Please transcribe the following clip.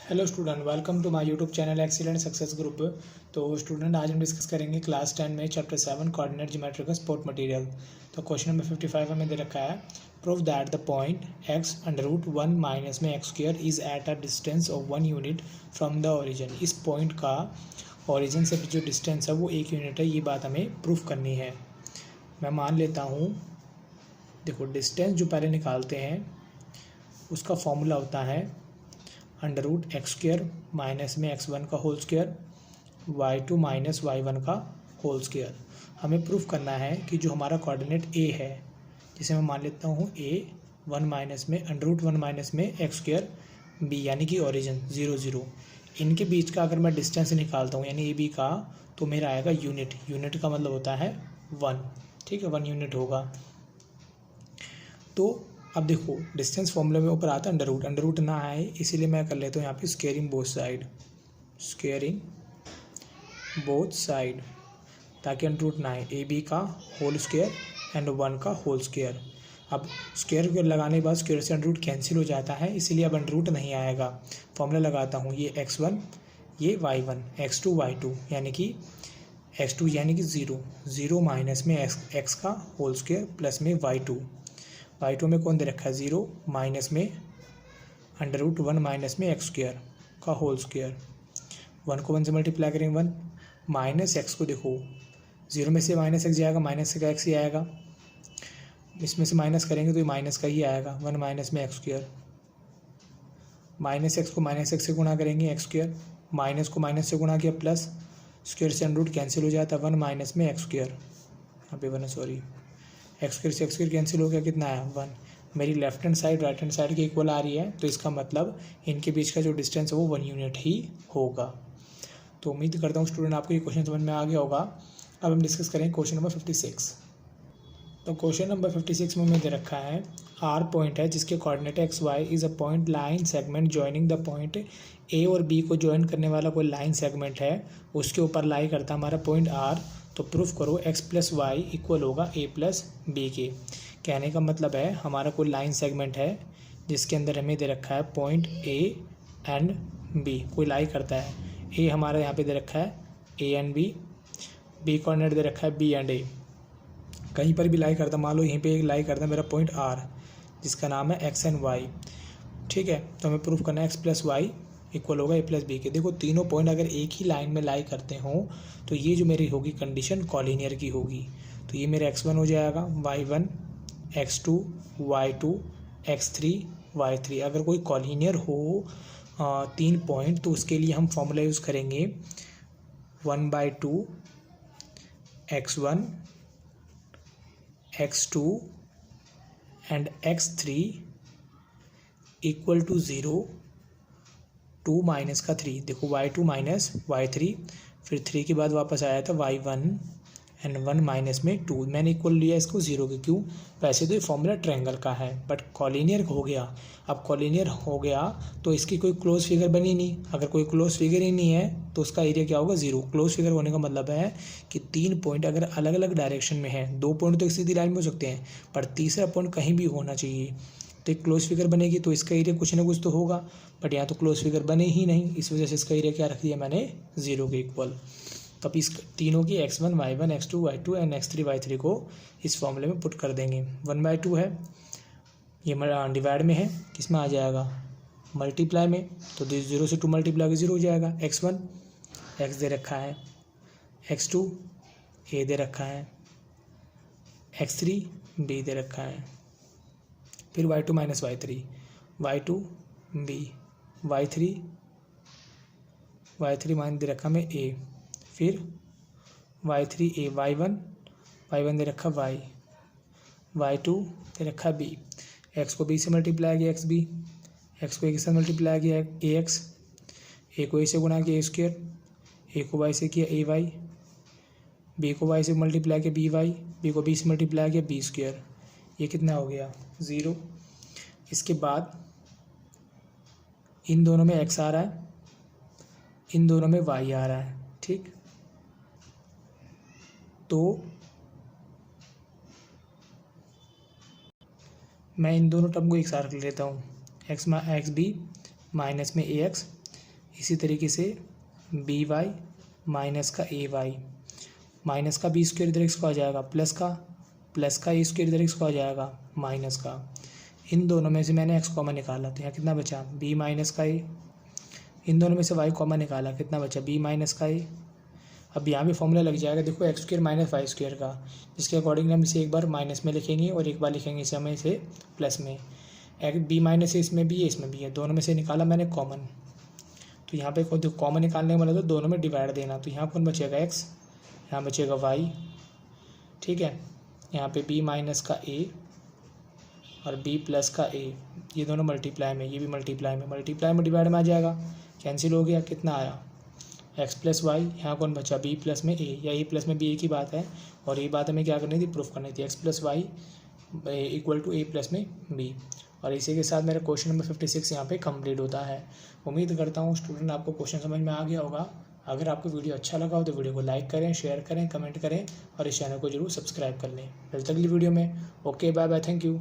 Hello student, welcome to my YouTube channel excellent success group. तो student, आज हम discuss करेंगे क्लास 10 में चैप्टर 7 कोऑर्डिनेट ज्योमेट्री का सपोर्ट मटेरियल। तो क्वेश्चन नंबर 55 हमें दे रखा है, prove that the point x under root 1 minus में x square is at a distance of 1 unit from the origin. इस पॉइंट का ओरिजिन से जो डिस्टेंस है वो 1 यूनिट है, ये बात हमें प्रूफ करनी है। मैं मान लेता हूँ, देखो डिस्टेंस जो पहले निकालते हैं उसका फॉर्मूला होता है अंडर रूट x² माइनस में x1 का whole square y2 minus y1 का होल स्क्वायर। हमें प्रूफ करना है कि जो हमारा कोऑर्डिनेट a है, जिसे मैं मान लेता हूँ a 1 माइनस में अंडर रूट 1 माइनस में x² b यानी कि ओरिजिन 0 0, इनके बीच का अगर मैं डिस्टेंस निकालता हूँ यानी ab का, तो मेरा आएगा यूनिट। यूनिट का मतलब होता है 1, ठीक है, 1 यूनिट होगा। तो अब देखो डिस्टेंस फॉर्मूले में ऊपर आता है अंडर रूट ना आए, इसीलिए मैं कर लेता हूँ यहाँ पे स्क्वेयरिंग बोथ साइड, ताकि अंडर रूट ना आए। ए बी का होल स्क्वायर एंड 1 का होल स्क्वायर। अब स्क्वायर लगाने के बाद स्क्वायर से अंडर रूट कैंसिल हो जाता है, इसीलिए अब अंडर रूट नहीं आएगा। फॉर्मूला लगाता हूँ, ये x1 ये y1 x2 y2 यानी कि x2 यानी कि 0 0 माइनस में x का होल स्क्वायर प्लस में y2 में कौन दे रखा है 0 माइनस में अंडर रूट 1 माइनस में x² का होल स्क्वायर। 1 को 1 से मल्टीप्लाई करेंगे 1 माइनस x को देखो 0 में से माइनस x जाएगा, माइनस का x ही आएगा, इसमें से माइनस करेंगे तो ये माइनस का ही आएगा। 1 माइनस में x² माइनस x को माइनस x से गुणा करेंगे x², माइनस को माइनस से गुणा किया प्लस स्क्वायर से अंडर रूट कैंसिल हो जाता है 1 माइनस में x², यहाँ पे 1 सॉरी x² से x² कैंसिल हो गया, कितना आया 1। मेरी left hand side right hand side की इक्वल आ रही है, तो इसका मतलब इनके बीच का जो डिस्टेंस है वो 1 यूनिट ही होगा। तो उम्मीद करता हूँ स्टूडेंट आपको ये क्वेश्चन समझ में आ गया होगा। अब हम डिस्कस करेंगे क्वेश्चन नंबर 56। तो क्वेश्चन नंबर 56 में हमें दे रखा है, आर पॉइंट है जिसके coordinate X Y is a point line segment joining the point A और बी को ज्वाइन करने वाला कोई लाइन सेगमेंट है, उसके ऊपर लाई करता है हमारा पॉइंट आर। तो प्रूफ करो x प्लस वाई इक्वल होगा a प्लस बी के। कहने का मतलब है हमारा कोई लाइन सेगमेंट है जिसके अंदर हमें दे रखा है पॉइंट a एंड b, कोई लाई करता है। a हमारा यहाँ पे दे रखा है a एंड b कोऑर्डिनेट दे रखा है b एंड a। कहीं पर भी लाई करता, मान लो यहीं पे एक लाई करता है मेरा पॉइंट r जिसका नाम है x एंड y, ठीक है। तो हमें प्रूफ करना है x प्लस वाई इक्वल होगा a प्लस बी के। देखो तीनों पॉइंट अगर एक ही लाइन में लाई करते हों तो ये जो मेरी होगी कंडीशन कॉलिनियर की होगी। तो ये मेरा x1 हो जाएगा, y1 x2 y2 x3 y3। अगर कोई कॉलिनियर हो 3 पॉइंट, तो उसके लिए हम फॉर्मूला यूज़ करेंगे 1/2 x1 x2 and x3 equal to 0 2 minus का 3। देखो y2 माइनस y3, फिर 3 के बाद वापस आया था y1 एंड 1 माइनस में 2। मैंने इक्वल लिया इसको 0 के, क्यों? वैसे तो ये फॉर्मूला ट्रायंगल का है, बट कॉलिनियर हो गया। अब कॉलिनियर हो गया तो इसकी कोई क्लोज फिगर बनी नहीं। अगर कोई क्लोज फिगर ही नहीं है तो उसका एरिया क्या होगा 0। क्लोज फिगर होने का मतलब है कि 3 पॉइंट अगर अलग अलग डायरेक्शन में है, 2 पॉइंट तो एक सीधी लाइन में हो सकते हैं, पर तीसरा पॉइंट कहीं भी होना चाहिए, तो एक क्लोज फिगर बनेगी तो इसका एरिया कुछ ना कुछ तो होगा। बट यहाँ तो क्लोज फिगर बने ही नहीं, इस वजह से इसका एरिया क्या रख दिया मैंने 0 के इक्वल। तो अब इस तीनों की x1 y1 x2 y2 and x3 y3 को इस फॉर्मूले में पुट कर देंगे। 1/2 है, ये डिवाइड में है, किस में आ जाएगा मल्टीप्लाई में, तो 0 से 2 मल्टीप्लाई के 0 हो जाएगा। x1 x दे रखा है, x2 a दे रखा है, x3 b दे रखा है, फिर y2 minus y3 y2 b y3 मान दे रखा मैं a, फिर y3 a y1 दे रखा y y2 दे रखा b। x को b से मल्टीप्लाई किया xb, x को a के साथ मल्टीप्लाई किया ax, a को a से गुणा किया a², a को y से किया ay, b को y से मल्टीप्लाई किया by, b को b से मल्टीप्लाई किया b²। ये कितना हो गया 0। इसके बाद इन दोनों में x आ रहा है, इन दोनों में y आ रहा है, ठीक। तो मैं इन दोनों टर्म को एक साथ रख लेता हूँ, एक्स बी माइनस में ax इसी तरीके से बी वाई माइनस का ए वाई, माइनस का बी स्क्वायर इधर एक्स को आ जाएगा, प्लस का ए स्क्वायर इधर एक्स को आ जाएगा, माइनस का, इन दोनों में से मैंने एक्स कॉमन निकाला तो यहाँ कितना बचा बी माइनस का ए, इन दोनों में से वाई कॉमन निकाला कितना बचा बी माइनस का ए। अब यहाँ भी फॉर्मूला लग जाएगा देखो X square minus Y square का, जिसके अकॉर्डिंग हम इसे एक बार माइनस में लिखेंगे और एक बार लिखेंगे इसे हमें इसे प्लस में। बी माइनस है इसमें भी है इसमें भी है, दोनों में से निकाला मैंने कॉमन, तो यहाँ पे कॉमन निकालने वाला तो दोनों में डिवाइड देना, तो यहाँ कौन बचेगा एक्स, यहाँ बचेगा वाई, ठीक है। यहाँ पे बी माइनस का ए और बी प्लस का ए, ये दोनों मल्टीप्लाई में, ये भी मल्टीप्लाई में डिवाइड में आ जाएगा, कैंसिल हो गया, कितना आया एक्स प्लस वाई, यहाँ कौन बचा बी प्लस में ए, या ए प्लस में बी एक ही बात है, और ये बात हमें क्या करनी थी प्रूफ करनी थी, X plus Y equal to A plus में बी। और इसी के साथ मेरा क्वेश्चन नंबर 56 यहाँ पे कंप्लीट होता है। उम्मीद करता हूँ स्टूडेंट आपको क्वेश्चन समझ में आ गया होगा। अगर आपको वीडियो अच्छा लगा हो तो वीडियो को लाइक करें, शेयर करें, कमेंट करें और इस चैनल को जरूर सब्सक्राइब कर लें। मिलते अगली वीडियो में। Okay bye bye, thank you.